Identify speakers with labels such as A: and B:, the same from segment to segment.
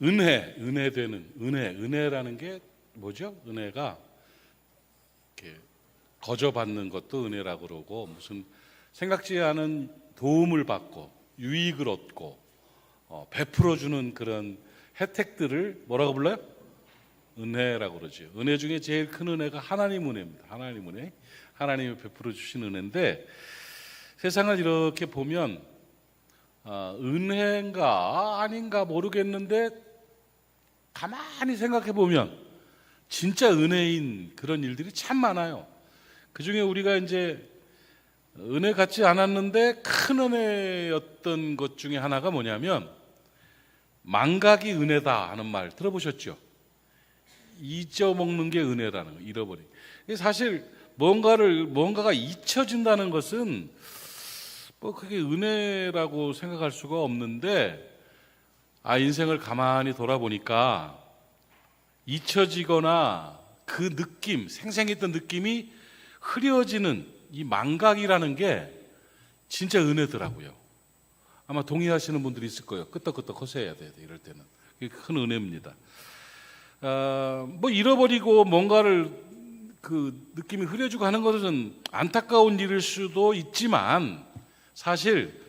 A: 은혜되는 은혜라는 게 뭐죠? 은혜가 이렇게 거저받는 것도 은혜라고 그러고, 무슨 생각지 않은 도움을 받고 유익을 얻고 베풀어주는 그런 혜택들을 뭐라고 불러요? 은혜라고 그러죠. 은혜 중에 제일 큰 은혜가 하나님 은혜입니다. 하나님 은혜, 하나님이 베풀어 주신 은혜인데, 세상을 이렇게 보면 은혜인가 아닌가 모르겠는데 가만히 생각해 보면 진짜 은혜인 그런 일들이 참 많아요. 그 중에 우리가 이제 은혜 같지 않았는데 큰 은혜였던 것 중에 하나가 뭐냐면, 망각이 은혜다 하는 말 들어보셨죠? 잊어먹는 게 은혜라는 거, 잃어버리기. 사실 뭔가가 잊혀진다는 것은 뭐 그게 은혜라고 생각할 수가 없는데, 인생을 가만히 돌아보니까 잊혀지거나 그 느낌, 생생했던 느낌이 흐려지는 이 망각이라는 게 진짜 은혜더라고요. 아마 동의하시는 분들이 있을 거예요. 끄떡끄떡 허세해야 돼요, 이럴 때는. 그게 큰 은혜입니다. 뭐 잃어버리고 뭔가를 그 느낌이 흐려지고 하는 것은 안타까운 일일 수도 있지만, 사실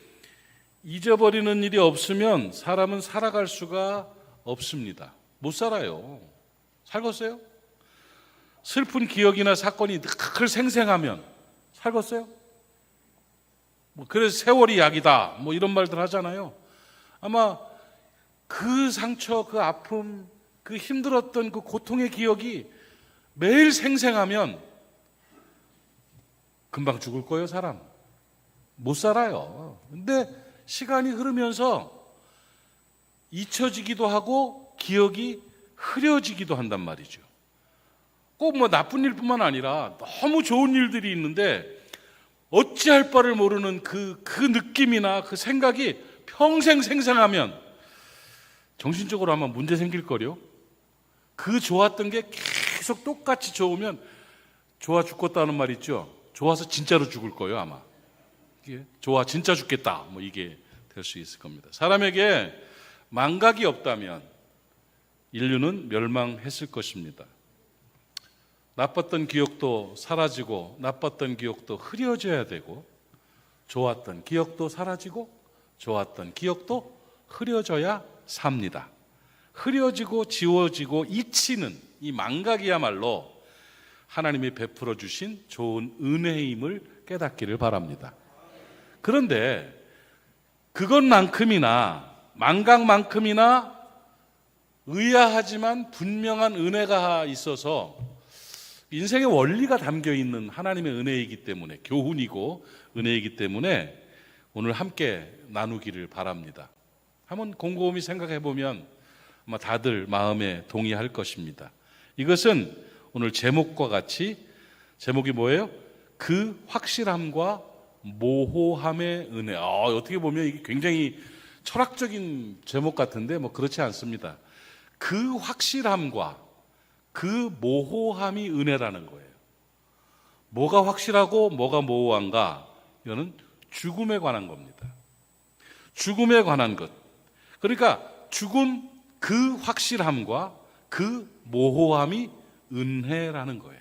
A: 잊어버리는 일이 없으면 사람은 살아갈 수가 없습니다. 못 살아요. 살겠어요? 슬픈 기억이나 사건이 늘 생생하면 살겠어요? 그래서 세월이 약이다 뭐 이런 말들 하잖아요. 아마 그 상처, 그 아픔, 그 힘들었던 그 고통의 기억이 매일 생생하면 금방 죽을 거예요, 사람. 못 살아요. 근데 시간이 흐르면서 잊혀지기도 하고 기억이 흐려지기도 한단 말이죠. 꼭 뭐 나쁜 일뿐만 아니라 너무 좋은 일들이 있는데 어찌할 바를 모르는 그 느낌이나 그 생각이 평생 생생하면 정신적으로 아마 문제 생길 거요. 그 좋았던 게 계속 똑같이 좋으면 좋아 죽겠다는 말 있죠. 좋아서 진짜로 죽을 거예요, 아마. 이게 좋아 진짜 죽겠다 뭐 이게 될 수 있을 겁니다. 사람에게 망각이 없다면 인류는 멸망했을 것입니다. 나빴던 기억도 사라지고 나빴던 기억도 흐려져야 되고, 좋았던 기억도 사라지고 좋았던 기억도 흐려져야 삽니다. 흐려지고 지워지고 잊히는 이 망각이야말로 하나님이 베풀어 주신 좋은 은혜임을 깨닫기를 바랍니다. 그런데 그것만큼이나 망각만큼이나 의아하지만 분명한 은혜가 있어서 인생의 원리가 담겨 있는 하나님의 은혜이기 때문에, 교훈이고 은혜이기 때문에 오늘 함께 나누기를 바랍니다. 한번 곰곰이 생각해 보면 아마 다들 마음에 동의할 것입니다. 이것은 오늘 제목과 같이, 제목이 뭐예요? 그 확실함과 모호함의 은혜. 어떻게 보면 이게 굉장히 철학적인 제목 같은데 뭐 그렇지 않습니다. 그 확실함과 그 모호함이 은혜라는 거예요. 뭐가 확실하고 뭐가 모호한가? 이거는 죽음에 관한 겁니다. 죽음에 관한 것. 그러니까 죽음, 그 확실함과 그 모호함이 은혜라는 거예요.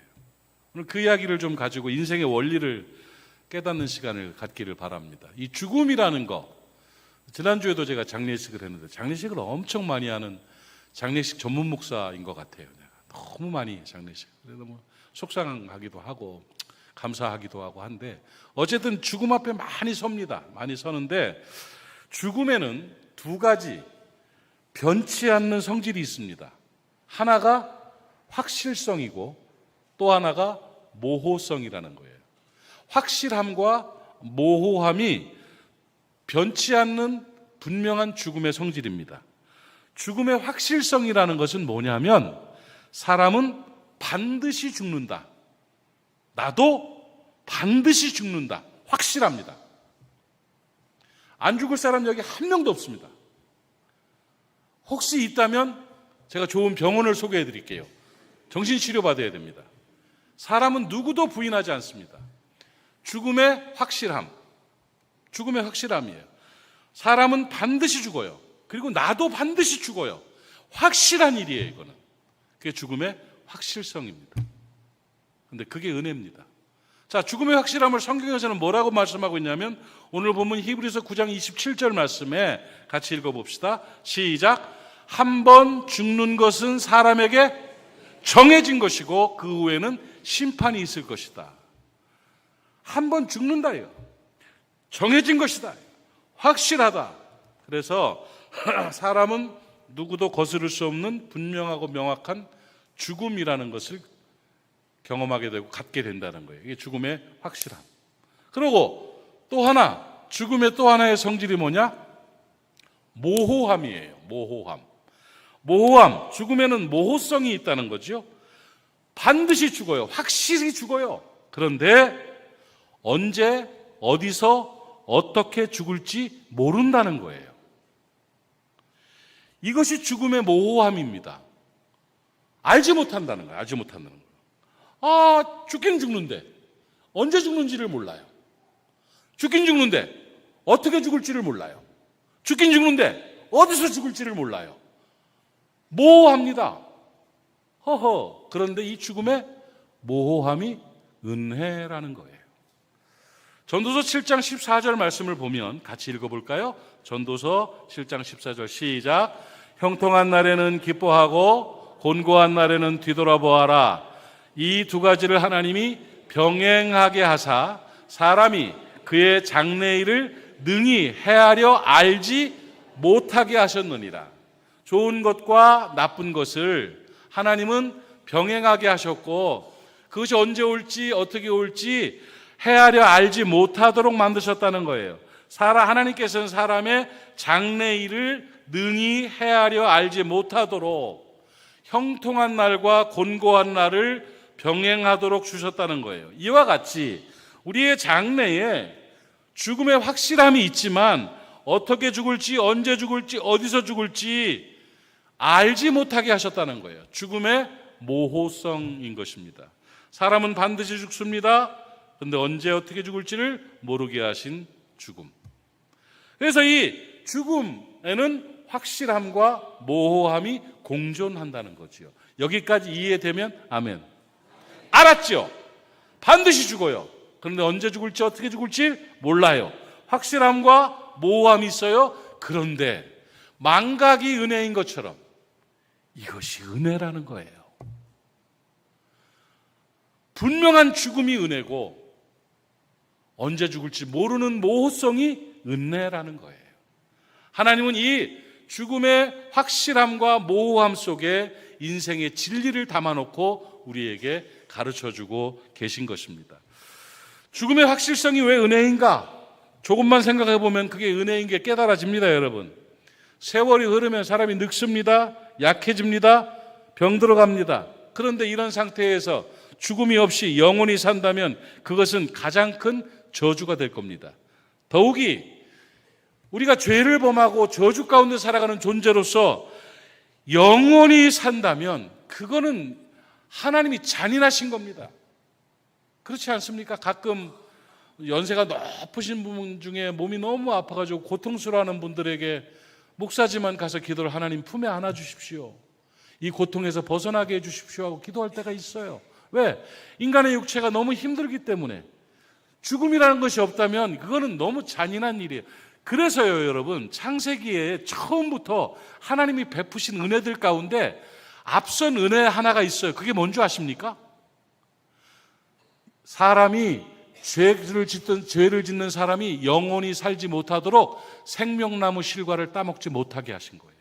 A: 오늘 그 이야기를 좀 가지고 인생의 원리를 깨닫는 시간을 갖기를 바랍니다. 이 죽음이라는 거, 지난주에도 제가 장례식을 했는데 장례식을 엄청 많이 하는 장례식 전문 목사인 것 같아요. 너무 많이 장례식. 그래서 뭐 속상하기도 하고 감사하기도 하고 한데, 어쨌든 죽음 앞에 많이 섭니다. 많이 서는데 죽음에는 두 가지 변치 않는 성질이 있습니다. 하나가 확실성이고 또 하나가 모호성이라는 거예요. 확실함과 모호함이 변치 않는 분명한 죽음의 성질입니다. 죽음의 확실성이라는 것은 뭐냐면, 사람은 반드시 죽는다. 나도 반드시 죽는다. 확실합니다. 안 죽을 사람 여기 한 명도 없습니다. 혹시 있다면 제가 좋은 병원을 소개해 드릴게요. 정신치료 받아야 됩니다. 사람은 누구도 부인하지 않습니다. 죽음의 확실함, 죽음의 확실함이에요. 사람은 반드시 죽어요. 그리고 나도 반드시 죽어요. 확실한 일이에요, 이거는. 그게 죽음의 확실성입니다. 근데 그게 은혜입니다. 자, 죽음의 확실함을 성경에서는 뭐라고 말씀하고 있냐면 오늘 본문 히브리서 9장 27절 말씀에 같이 읽어봅시다. 시작. 한 번 죽는 것은 사람에게 정해진 것이고 그 후에는 심판이 있을 것이다. 한 번 죽는다요. 정해진 것이다. 확실하다. 그래서 사람은 누구도 거스를 수 없는 분명하고 명확한 죽음이라는 것을 경험하게 되고 갖게 된다는 거예요. 이게 죽음의 확실함. 그리고 또 하나, 죽음의 또 하나의 성질이 뭐냐? 모호함이에요. 모호함. 죽음에는 모호성이 있다는 거죠. 반드시 죽어요. 확실히 죽어요. 그런데 언제, 어디서, 어떻게 죽을지 모른다는 거예요. 이것이 죽음의 모호함입니다. 알지 못한다는 거예요. 죽긴 죽는데 언제 죽는지를 몰라요. 죽긴 죽는데 어떻게 죽을지를 몰라요. 죽긴 죽는데 어디서 죽을지를 몰라요. 모호합니다. 그런데 이 죽음의 모호함이 은혜라는 거예요. 전도서 7장 14절 말씀을 보면 같이 읽어볼까요? 전도서 7장 14절 시작. 형통한 날에는 기뻐하고 곤고한 날에는 뒤돌아보아라. 이 두 가지를 하나님이 병행하게 하사 사람이 그의 장래일을 능히 헤아려 알지 못하게 하셨느니라. 좋은 것과 나쁜 것을 하나님은 병행하게 하셨고 그것이 언제 올지 어떻게 올지 헤아려 알지 못하도록 만드셨다는 거예요. 하나님께서는 사람의 장래일을 능히 헤아려 알지 못하도록 형통한 날과 곤고한 날을 병행하도록 주셨다는 거예요. 이와 같이 우리의 장래에 죽음의 확실함이 있지만 어떻게 죽을지, 언제 죽을지, 어디서 죽을지 알지 못하게 하셨다는 거예요. 죽음의 모호성인 것입니다. 사람은 반드시 죽습니다. 그런데 언제 어떻게 죽을지를 모르게 하신 죽음. 그래서 이 죽음에는 확실함과 모호함이 공존한다는 거지요. 여기까지 이해되면 아멘. 알았죠? 반드시 죽어요. 그런데 언제 죽을지 어떻게 죽을지 몰라요. 확실함과 모호함이 있어요. 그런데 망각이 은혜인 것처럼 이것이 은혜라는 거예요. 분명한 죽음이 은혜고 언제 죽을지 모르는 모호성이 은혜라는 거예요. 하나님은 이 죽음의 확실함과 모호함 속에 인생의 진리를 담아놓고 우리에게 가르쳐주고 계신 것입니다. 죽음의 확실성이 왜 은혜인가? 조금만 생각해 보면 그게 은혜인 게 깨달아집니다, 여러분. 세월이 흐르면 사람이 늙습니다. 약해집니다. 병들어갑니다. 그런데 이런 상태에서 죽음이 없이 영원히 산다면 그것은 가장 큰 저주가 될 겁니다. 더욱이 우리가 죄를 범하고 저주 가운데 살아가는 존재로서 영원히 산다면 그거는 하나님이 잔인하신 겁니다. 그렇지 않습니까? 가끔 연세가 높으신 분 중에 몸이 너무 아파가지고 고통스러워하는 분들에게 목사지만 가서 기도를 하나님 품에 안아주십시오. 이 고통에서 벗어나게 해주십시오 하고 기도할 때가 있어요. 왜? 인간의 육체가 너무 힘들기 때문에. 죽음이라는 것이 없다면 그거는 너무 잔인한 일이에요. 그래서요, 여러분, 창세기에 처음부터 하나님이 베푸신 은혜들 가운데 앞선 은혜 하나가 있어요. 그게 뭔지 아십니까? 사람이 죄를 짓는 사람이 영원히 살지 못하도록 생명나무 실과를 따먹지 못하게 하신 거예요.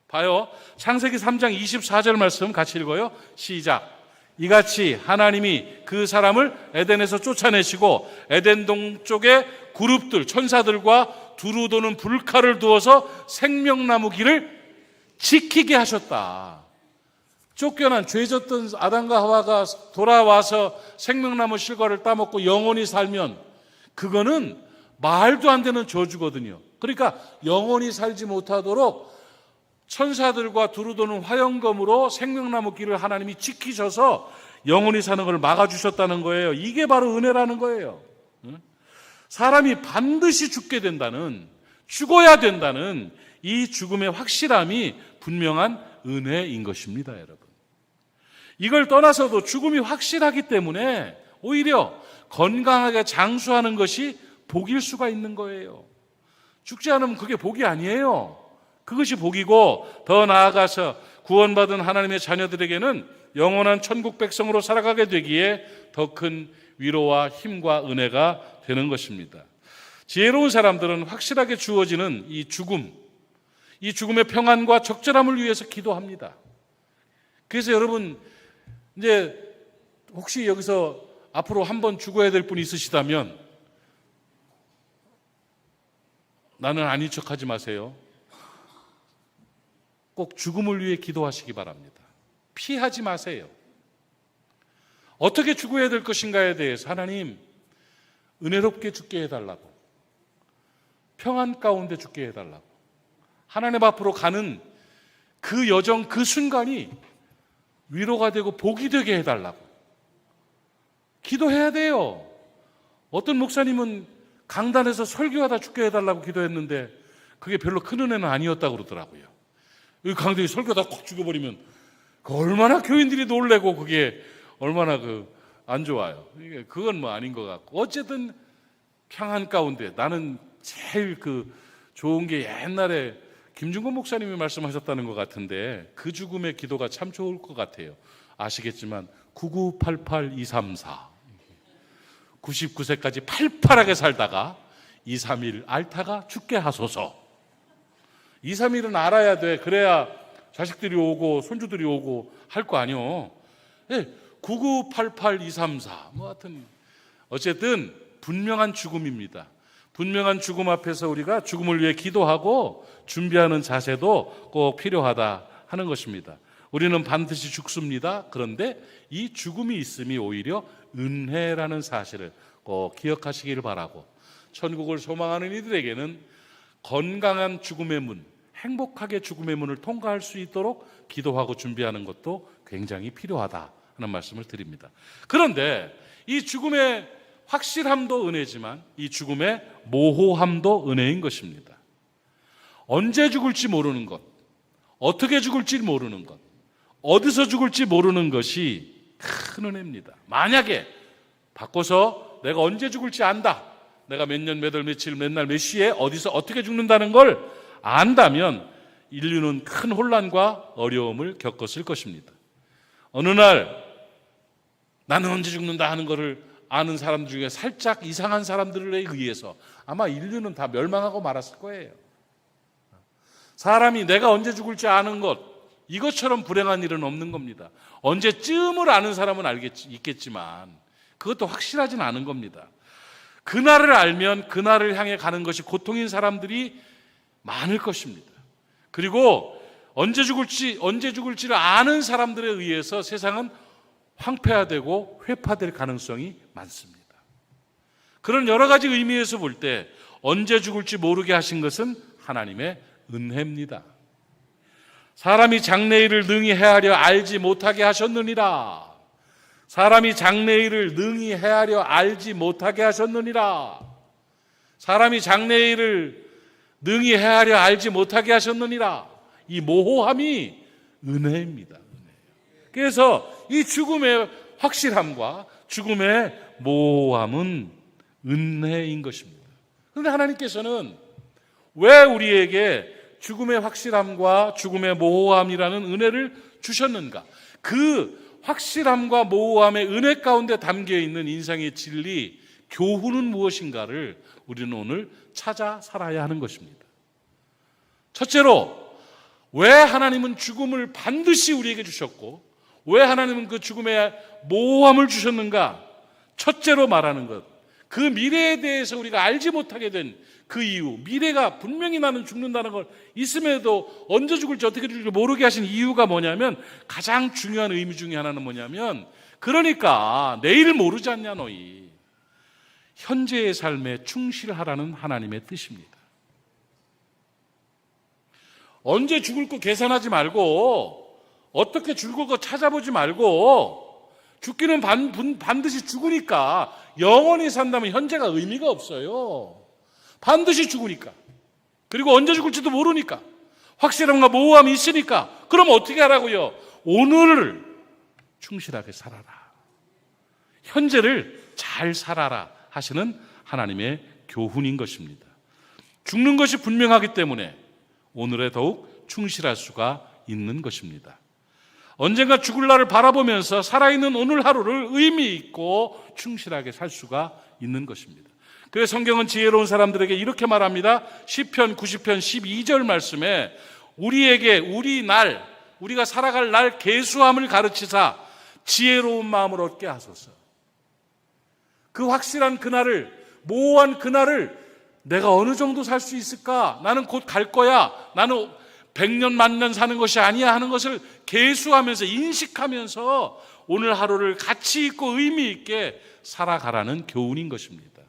A: 봐요. 창세기 3장 24절 말씀 같이 읽어요. 시작. 이같이 하나님이 그 사람을 에덴에서 쫓아내시고 에덴 동쪽에 그룹들, 천사들과 두루 도는 불칼을 두어서 생명나무 길을 지키게 하셨다. 쫓겨난 죄졌던 아담과 하와가 돌아와서 생명나무 실과를 따먹고 영원히 살면 그거는 말도 안 되는 저주거든요. 그러니까 영원히 살지 못하도록 천사들과 두루 도는 화영검으로 생명나무 길을 하나님이 지키셔서 영원히 사는 걸 막아주셨다는 거예요. 이게 바로 은혜라는 거예요. 사람이 반드시 죽게 된다는, 죽어야 된다는 이 죽음의 확실함이 분명한 은혜인 것입니다, 여러분. 이걸 떠나서도 죽음이 확실하기 때문에 오히려 건강하게 장수하는 것이 복일 수가 있는 거예요. 죽지 않으면 그게 복이 아니에요. 그것이 복이고, 더 나아가서 구원받은 하나님의 자녀들에게는 영원한 천국 백성으로 살아가게 되기에 더 큰 위로와 힘과 은혜가 되는 것입니다. 지혜로운 사람들은 확실하게 주어지는 이 죽음의 평안과 적절함을 위해서 기도합니다. 그래서 여러분, 이제 혹시 여기서 앞으로 한번 죽어야 될 분이 있으시다면 나는 아닌 척하지 마세요. 꼭 죽음을 위해 기도하시기 바랍니다. 피하지 마세요. 어떻게 죽어야 될 것인가에 대해서 하나님 은혜롭게 죽게 해달라고, 평안 가운데 죽게 해달라고, 하나님 앞으로 가는 그 여정, 그 순간이 위로가 되고 복이 되게 해달라고 기도해야 돼요. 어떤 목사님은 강단에서 설교하다 죽게 해달라고 기도했는데 그게 별로 큰 은혜는 아니었다고 그러더라고요. 여기 강단에 설교하다 콕 죽어버리면 얼마나 교인들이 놀래고 그게 얼마나 안 좋아요. 그건 뭐 아닌 것 같고, 어쨌든 평안 가운데 나는 제일 좋은 게 옛날에 김중건 목사님이 말씀하셨다는 것 같은데 그 죽음의 기도가 참 좋을 것 같아요. 아시겠지만 9988234 99세까지 팔팔하게 살다가 2, 3일 앓다가 죽게 하소서. 2, 3일은 알아야 돼. 그래야 자식들이 오고 손주들이 오고 할 거 아니요. 9988234 뭐 하여튼 어쨌든 분명한 죽음입니다. 분명한 죽음 앞에서 우리가 죽음을 위해 기도하고 준비하는 자세도 꼭 필요하다 하는 것입니다. 우리는 반드시 죽습니다. 그런데 이 죽음이 있음이 오히려 은혜라는 사실을 꼭 기억하시길 바라고, 천국을 소망하는 이들에게는 건강한 죽음의 문, 행복하게 죽음의 문을 통과할 수 있도록 기도하고 준비하는 것도 굉장히 필요하다 하는 말씀을 드립니다. 그런데 이 죽음의 확실함도 은혜지만 이 죽음의 모호함도 은혜인 것입니다. 언제 죽을지 모르는 것, 어떻게 죽을지 모르는 것, 어디서 죽을지 모르는 것이 큰 은혜입니다. 만약에 바꿔서 내가 언제 죽을지 안다, 내가 몇 년, 몇 월, 며칠, 몇 날, 몇 시에 어디서 어떻게 죽는다는 걸 안다면 인류는 큰 혼란과 어려움을 겪었을 것입니다. 어느 날 나는 언제 죽는다 하는 것을 아는 사람들 중에 살짝 이상한 사람들에 의해서 아마 인류는 다 멸망하고 말았을 거예요. 사람이 내가 언제 죽을지 아는 것, 이것처럼 불행한 일은 없는 겁니다. 언제쯤을 아는 사람은 있겠지만 그것도 확실하진 않은 겁니다. 그날을 알면 그날을 향해 가는 것이 고통인 사람들이 많을 것입니다. 그리고 언제 죽을지를 아는 사람들에 의해서 세상은 황폐화되고 회파될 가능성이 많습니다. 그런 여러 가지 의미에서 볼 때 언제 죽을지 모르게 하신 것은 하나님의 은혜입니다. 사람이 장래일을 능히 헤아려 알지 못하게 하셨느니라. 사람이 장래일을 능히 헤아려 알지 못하게 하셨느니라. 사람이 장래일을 능히 헤아려 알지 못하게 하셨느니라. 이 모호함이 은혜입니다. 그래서 이 죽음의 확실함과 죽음의 모호함은 은혜인 것입니다. 그런데 하나님께서는 왜 우리에게 죽음의 확실함과 죽음의 모호함이라는 은혜를 주셨는가? 그 확실함과 모호함의 은혜 가운데 담겨있는 인생의 진리, 교훈은 무엇인가를 우리는 오늘 찾아 살아야 하는 것입니다. 첫째로, 왜 하나님은 죽음을 반드시 우리에게 주셨고 왜 하나님은 그 죽음의 모호함을 주셨는가? 첫째로 말하는 것, 그 미래에 대해서 우리가 알지 못하게 된 그 이유, 미래가 분명히 나는 죽는다는 걸 있음에도 언제 죽을지 어떻게 죽을지 모르게 하신 이유가 뭐냐면, 가장 중요한 의미 중에 하나는 뭐냐면, 그러니까 내일 모르지 않냐 너희, 현재의 삶에 충실하라는 하나님의 뜻입니다. 언제 죽을 거 계산하지 말고, 어떻게 죽을 거 찾아보지 말고, 죽기는 반드시 죽으니까, 영원히 산다면 현재가 의미가 없어요. 반드시 죽으니까. 그리고 언제 죽을지도 모르니까. 확실함과 모호함이 있으니까. 그럼 어떻게 하라고요? 오늘을 충실하게 살아라. 현재를 잘 살아라 하시는 하나님의 교훈인 것입니다. 죽는 것이 분명하기 때문에 오늘에 더욱 충실할 수가 있는 것입니다. 언젠가 죽을 날을 바라보면서 살아있는 오늘 하루를 의미 있고 충실하게 살 수가 있는 것입니다. 그래서 성경은 지혜로운 사람들에게 이렇게 말합니다. 시편 90편 12절 말씀에 우리에게 우리가 살아갈 날 계수함을 가르치사 지혜로운 마음을 얻게 하소서. 그 확실한 그날을, 모호한 그날을 내가 어느 정도 살 수 있을까? 나는 곧 갈 거야. 나는 100년 만년 사는 것이 아니야 하는 것을 계수하면서 인식하면서 오늘 하루를 가치 있고 의미 있게 살아가라는 교훈인 것입니다.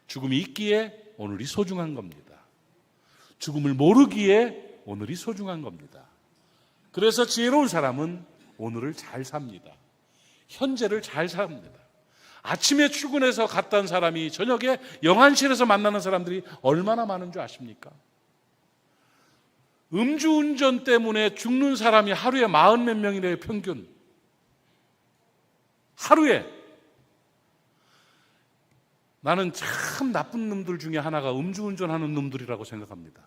A: 죽음이 있기에 오늘이 소중한 겁니다. 죽음을 모르기에 오늘이 소중한 겁니다. 그래서 지혜로운 사람은 오늘을 잘 삽니다. 현재를 잘 삽니다. 아침에 출근해서 갔던 사람이 저녁에 영안실에서 만나는 사람들이 얼마나 많은 줄 아십니까? 음주운전 때문에 죽는 사람이 하루에 40몇 명이래요, 평균. 하루에. 나는 참 나쁜 놈들 중에 하나가 음주운전하는 놈들이라고 생각합니다.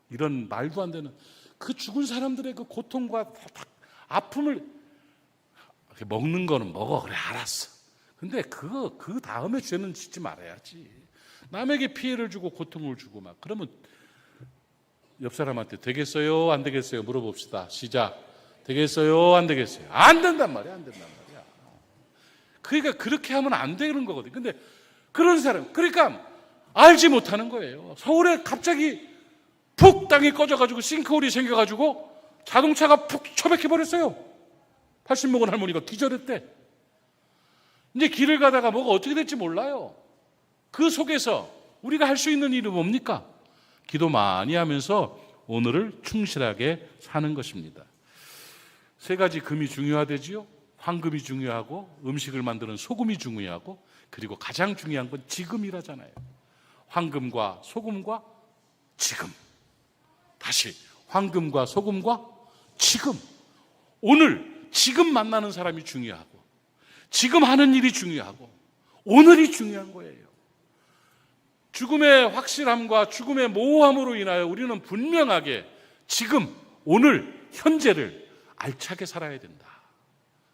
A: 이런 말도 안 되는 그 죽은 사람들의 그 고통과 아픔을 먹는 거는 먹어. 그래, 알았어. 근데 그 다음에 죄는 짓지 말아야지. 남에게 피해를 주고 고통을 주고 막 그러면 옆 사람한테 되겠어요? 안 되겠어요? 물어봅시다. 시작. 되겠어요? 안 되겠어요? 안 된단 말이야. 안 된단 말이야. 그러니까 그렇게 하면 안 되는 거거든. 근데 그런 사람, 그러니까 알지 못하는 거예요. 서울에 갑자기 푹 땅이 꺼져가지고 싱크홀이 생겨가지고 자동차가 푹 처박혀버렸어요. 80 먹은 할머니가 기절했대. 이제 길을 가다가 뭐가 어떻게 될지 몰라요. 그 속에서 우리가 할 수 있는 일은 뭡니까? 기도 많이 하면서 오늘을 충실하게 사는 것입니다. 세 가지 금이 중요하대지요. 황금이 중요하고 음식을 만드는 소금이 중요하고 그리고 가장 중요한 건 지금이라잖아요. 황금과 소금과 지금. 다시 황금과 소금과 지금. 오늘 지금 만나는 사람이 중요하고 지금 하는 일이 중요하고 오늘이 중요한 거예요. 죽음의 확실함과 죽음의 모호함으로 인하여 우리는 분명하게 지금 오늘 현재를 알차게 살아야 된다.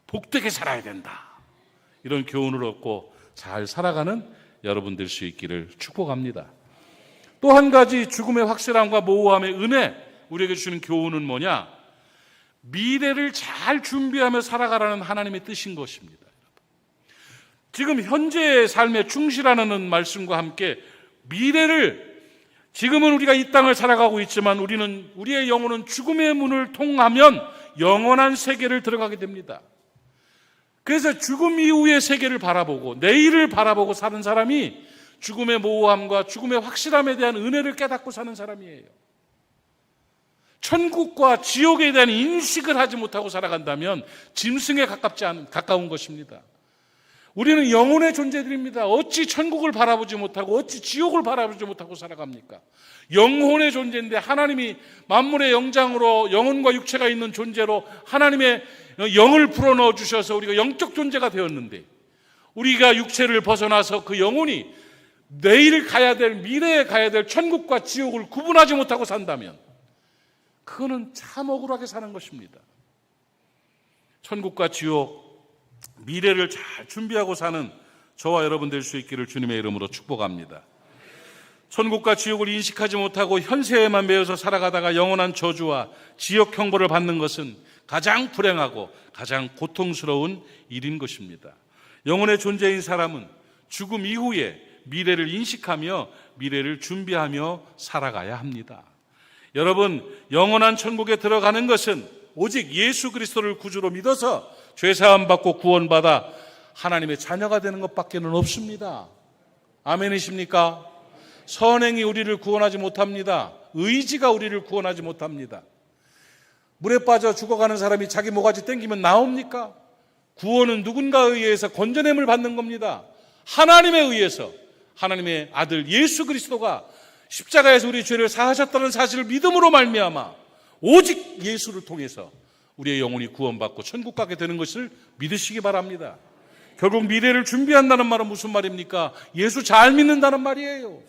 A: 복되게 살아야 된다. 이런 교훈을 얻고 잘 살아가는 여러분 될 수 있기를 축복합니다. 또 한 가지 죽음의 확실함과 모호함의 은혜, 우리에게 주는 교훈은 뭐냐? 미래를 잘 준비하며 살아가라는 하나님의 뜻인 것입니다. 지금 현재의 삶에 충실하는 말씀과 함께 미래를, 지금은 우리가 이 땅을 살아가고 있지만 우리의 영혼은 죽음의 문을 통하면 영원한 세계를 들어가게 됩니다. 그래서 죽음 이후의 세계를 바라보고 내일을 바라보고 사는 사람이 죽음의 모호함과 죽음의 확실함에 대한 은혜를 깨닫고 사는 사람이에요. 천국과 지옥에 대한 인식을 하지 못하고 살아간다면 짐승에 가까운 것입니다. 우리는 영혼의 존재들입니다. 어찌 천국을 바라보지 못하고 어찌 지옥을 바라보지 못하고 살아갑니까? 영혼의 존재인데 하나님이 만물의 영장으로 영혼과 육체가 있는 존재로 하나님의 영을 불어넣어 주셔서 우리가 영적 존재가 되었는데 우리가 육체를 벗어나서 그 영혼이 내일 가야 될, 미래에 가야 될 천국과 지옥을 구분하지 못하고 산다면 그거는 참 억울하게 사는 것입니다. 천국과 지옥, 미래를 잘 준비하고 사는 저와 여러분 될 수 있기를 주님의 이름으로 축복합니다. 천국과 지옥을 인식하지 못하고 현세에만 매여서 살아가다가 영원한 저주와 지옥 형벌을 받는 것은 가장 불행하고 가장 고통스러운 일인 것입니다. 영혼의 존재인 사람은 죽음 이후에 미래를 인식하며 미래를 준비하며 살아가야 합니다. 여러분, 영원한 천국에 들어가는 것은 오직 예수 그리스도를 구주로 믿어서 죄사함 받고 구원받아 하나님의 자녀가 되는 것밖에는 없습니다. 아멘이십니까? 선행이 우리를 구원하지 못합니다. 의지가 우리를 구원하지 못합니다. 물에 빠져 죽어가는 사람이 자기 모가지 땡기면 나옵니까? 구원은 누군가에 의해서 건져냄을 받는 겁니다. 하나님에 의해서 하나님의 아들 예수 그리스도가 십자가에서 우리 죄를 사하셨다는 사실을 믿음으로 말미암아 오직 예수를 통해서 우리의 영혼이 구원받고 천국 가게 되는 것을 믿으시기 바랍니다. 결국 미래를 준비한다는 말은 무슨 말입니까? 예수 잘 믿는다는 말이에요.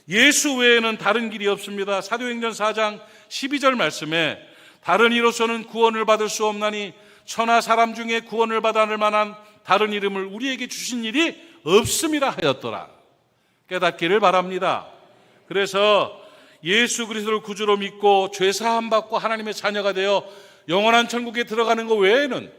A: 예수 외에는 다른 길이 없습니다. 사도행전 4장 12절 말씀에 다른 이로서는 구원을 받을 수 없나니 천하 사람 중에 구원을 받을 만한 다른 이름을 우리에게 주신 일이 없음이라 하였더라. 깨닫기를 바랍니다. 그래서 예수 그리스도를 구주로 믿고 죄 사함 받고 하나님의 자녀가 되어 영원한 천국에 들어가는 것 외에는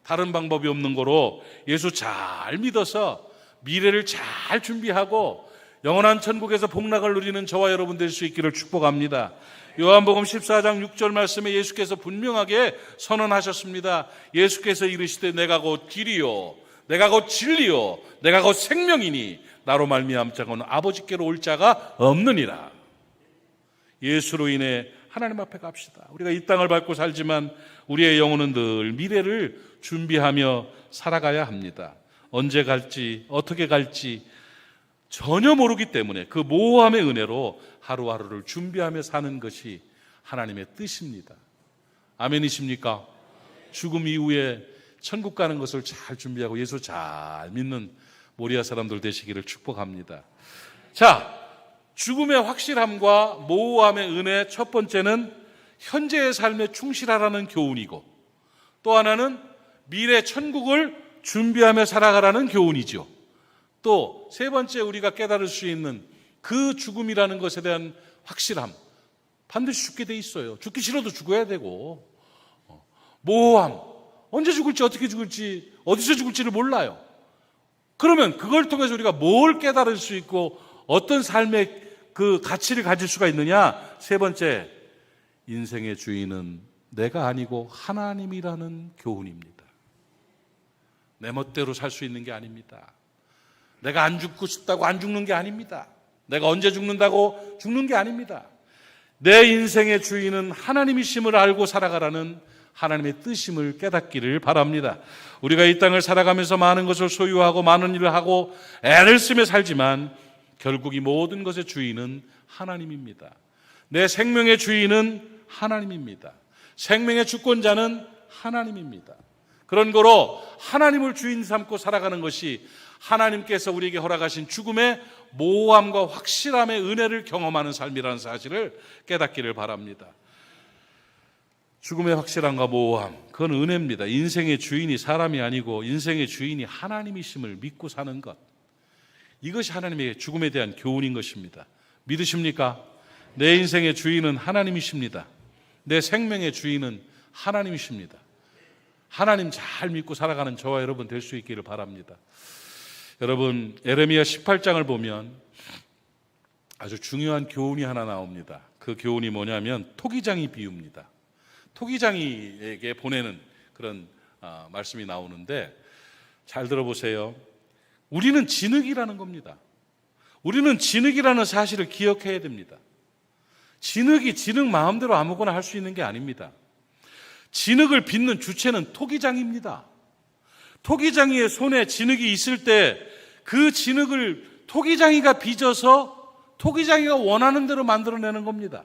A: 다른 방법이 없는 거로 예수 잘 믿어서 미래를 잘 준비하고 영원한 천국에서 복락을 누리는 저와 여러분 될 수 있기를 축복합니다. 요한복음 14장 6절 말씀에 예수께서 분명하게 선언하셨습니다. 예수께서 이르시되 내가 곧 길이요 내가 곧 진리요 내가 곧 생명이니 나로 말미암 자고는 아버지께로 올 자가 없느니라. 예수로 인해 하나님 앞에 갑시다. 우리가 이 땅을 밟고 살지만 우리의 영혼은 늘 미래를 준비하며 살아가야 합니다. 언제 갈지 어떻게 갈지 전혀 모르기 때문에 그 모호함의 은혜로 하루하루를 준비하며 사는 것이 하나님의 뜻입니다. 아멘이십니까? 죽음 이후에 천국 가는 것을 잘 준비하고 예수 잘 믿는 모리아 사람들 되시기를 축복합니다. 자, 죽음의 확실함과 모호함의 은혜, 첫 번째는 현재의 삶에 충실하라는 교훈이고, 또 하나는 미래 천국을 준비하며 살아가라는 교훈이죠. 또 세 번째 우리가 깨달을 수 있는 그 죽음이라는 것에 대한 확실함, 반드시 죽게 돼 있어요. 죽기 싫어도 죽어야 되고, 모호함, 언제 죽을지 어떻게 죽을지 어디서 죽을지를 몰라요. 그러면 그걸 통해서 우리가 뭘 깨달을 수 있고 어떤 삶의 그 가치를 가질 수가 있느냐? 세 번째, 인생의 주인은 내가 아니고 하나님이라는 교훈입니다. 내 멋대로 살 수 있는 게 아닙니다. 내가 안 죽고 싶다고 안 죽는 게 아닙니다. 내가 언제 죽는다고 죽는 게 아닙니다. 내 인생의 주인은 하나님이심을 알고 살아가라는 하나님의 뜻임을 깨닫기를 바랍니다. 우리가 이 땅을 살아가면서 많은 것을 소유하고 많은 일을 하고 애를 쓰며 살지만 결국 이 모든 것의 주인은 하나님입니다. 내 생명의 주인은 하나님입니다. 생명의 주권자는 하나님입니다. 그런 거로 하나님을 주인 삼고 살아가는 것이 하나님께서 우리에게 허락하신 죽음의 모호함과 확실함의 은혜를 경험하는 삶이라는 사실을 깨닫기를 바랍니다. 죽음의 확실함과 모호함, 그건 은혜입니다. 인생의 주인이 사람이 아니고 인생의 주인이 하나님이심을 믿고 사는 것, 이것이 하나님의 죽음에 대한 교훈인 것입니다. 믿으십니까? 내 인생의 주인은 하나님이십니다. 내 생명의 주인은 하나님이십니다. 하나님 잘 믿고 살아가는 저와 여러분 될 수 있기를 바랍니다. 여러분, 예레미야 18장을 보면 아주 중요한 교훈이 하나 나옵니다. 그 교훈이 뭐냐면 토기장이 비유입니다. 토기장이에게 보내는 그런 말씀이 나오는데, 잘 들어보세요. 우리는 진흙이라는 겁니다. 우리는 진흙이라는 사실을 기억해야 됩니다. 진흙이 진흙 마음대로 아무거나 할 수 있는 게 아닙니다. 진흙을 빚는 주체는 토기장입니다. 토기장이의 손에 진흙이 있을 때 그 진흙을 토기장이가 빚어서 토기장이가 원하는 대로 만들어내는 겁니다.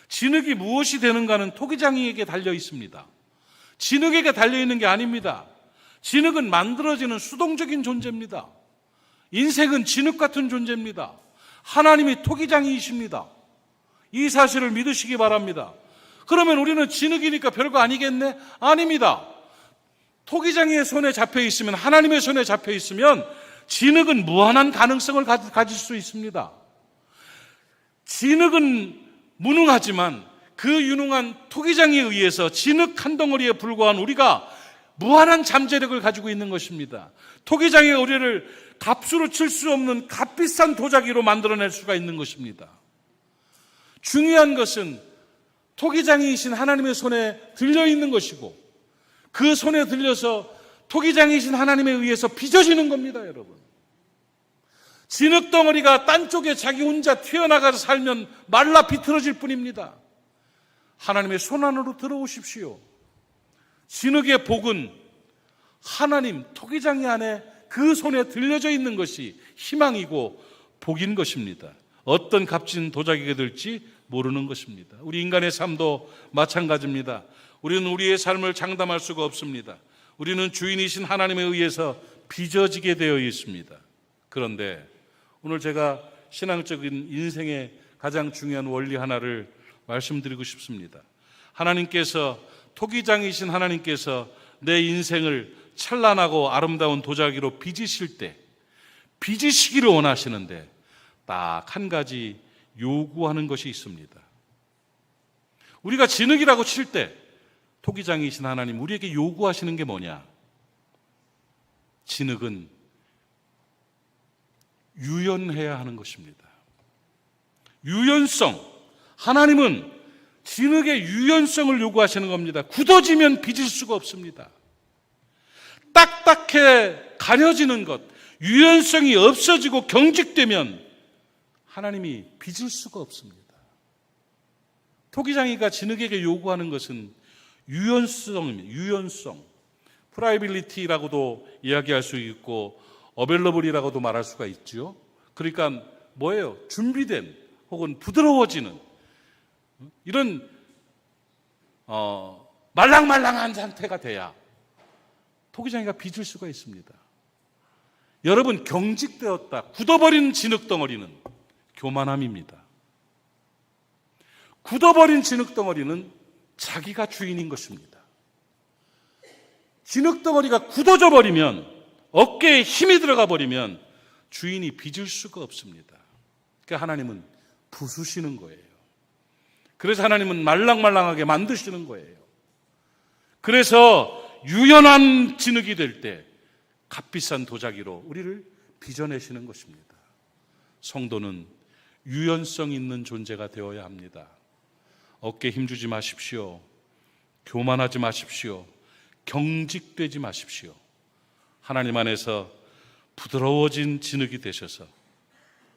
A: 진흙이 무엇이 되는가는 토기장이에게 달려 있습니다. 진흙에게 달려 있는 게 아닙니다. 진흙은 만들어지는 수동적인 존재입니다. 인생은 진흙 같은 존재입니다. 하나님이 토기장이이십니다. 이 사실을 믿으시기 바랍니다. 그러면 우리는 진흙이니까 별거 아니겠네? 아닙니다. 토기장이의 손에 잡혀 있으면, 하나님의 손에 잡혀 있으면 진흙은 무한한 가능성을 가질 수 있습니다. 진흙은 무능하지만 그 유능한 토기장에 의해서 진흙 한 덩어리에 불과한 우리가 무한한 잠재력을 가지고 있는 것입니다. 토기장이 우리를 값으로 칠 수 없는 값비싼 도자기로 만들어낼 수가 있는 것입니다. 중요한 것은 토기장이신 하나님의 손에 들려 있는 것이고, 그 손에 들려서 토기장이신 하나님에 의해서 빚어지는 겁니다, 여러분. 진흙덩어리가 딴 쪽에 자기 혼자 튀어나가서 살면 말라 비틀어질 뿐입니다. 하나님의 손 안으로 들어오십시오. 진흙의 복은 하나님 토기장이 안에 그 손에 들려져 있는 것이 희망이고 복인 것입니다. 어떤 값진 도자기가 될지 모르는 것입니다. 우리 인간의 삶도 마찬가지입니다. 우리는 우리의 삶을 장담할 수가 없습니다. 우리는 주인이신 하나님에 의해서 빚어지게 되어 있습니다. 그런데 오늘 제가 신앙적인 인생의 가장 중요한 원리 하나를 말씀드리고 싶습니다. 하나님께서, 토기장이신 하나님께서 내 인생을 찬란하고 아름다운 도자기로 빚으실 때, 빚으시기를 원하시는데 딱 한 가지 요구하는 것이 있습니다. 우리가 진흙이라고 칠 때 토기장이신 하나님 우리에게 요구하시는 게 뭐냐? 진흙은 유연해야 하는 것입니다. 유연성. 하나님은 진흙의 유연성을 요구하시는 겁니다. 굳어지면 빚을 수가 없습니다. 딱딱해 가려지는 것, 유연성이 없어지고 경직되면 하나님이 빚을 수가 없습니다. 토기장이가 진흙에게 요구하는 것은 유연성입니다. 유연성. 프라이빌리티라고도 이야기할 수 있고 어벨러블이라고도 말할 수가 있죠. 그러니까 뭐예요? 준비된 혹은 부드러워지는 이런 말랑말랑한 상태가 돼야 토기장이가 빚을 수가 있습니다. 여러분, 경직되었다, 굳어버린 진흙덩어리는 교만함입니다. 굳어버린 진흙덩어리는 자기가 주인인 것입니다. 진흙덩어리가 굳어져 버리면, 어깨에 힘이 들어가 버리면 주인이 빚을 수가 없습니다. 그러니까 하나님은 부수시는 거예요. 그래서 하나님은 말랑말랑하게 만드시는 거예요. 그래서 유연한 진흙이 될 때 값비싼 도자기로 우리를 빚어내시는 것입니다. 성도는 유연성 있는 존재가 되어야 합니다. 어깨에 힘주지 마십시오. 교만하지 마십시오. 경직되지 마십시오. 하나님 안에서 부드러워진 진흙이 되셔서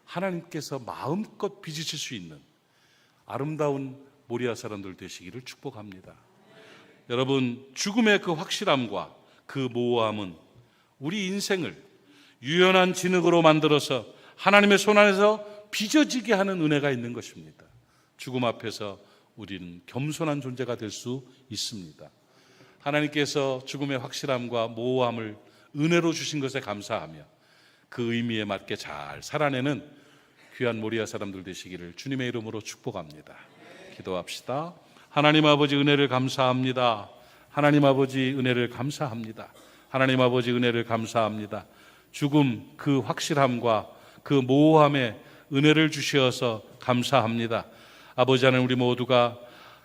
A: 하나님께서 마음껏 빚으실 수 있는 아름다운 모리아 사람들 되시기를 축복합니다. 여러분, 죽음의 그 확실함과 그 모호함은 우리 인생을 유연한 진흙으로 만들어서 하나님의 손 안에서 빚어지게 하는 은혜가 있는 것입니다. 죽음 앞에서 우리는 겸손한 존재가 될 수 있습니다. 하나님께서 죽음의 확실함과 모호함을 은혜로 주신 것에 감사하며 그 의미에 맞게 잘 살아내는 귀한 모리아 사람들 되시기를 주님의 이름으로 축복합니다. 기도합시다. 하나님 아버지, 은혜를 감사합니다. 하나님 아버지, 은혜를 감사합니다. 하나님 아버지, 은혜를 감사합니다. 죽음 그 확실함과 그 모호함에 은혜를 주셔서 감사합니다. 아버지 하나님, 우리 모두가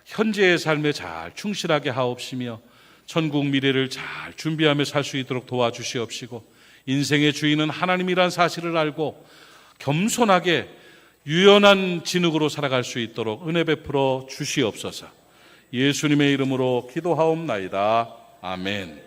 A: 현재의 삶에 잘 충실하게 하옵시며 천국 미래를 잘 준비하며 살 수 있도록 도와주시옵시고, 인생의 주인은 하나님이란 사실을 알고 겸손하게 유연한 진흙으로 살아갈 수 있도록 은혜 베풀어 주시옵소서. 예수님의 이름으로 기도하옵나이다. 아멘.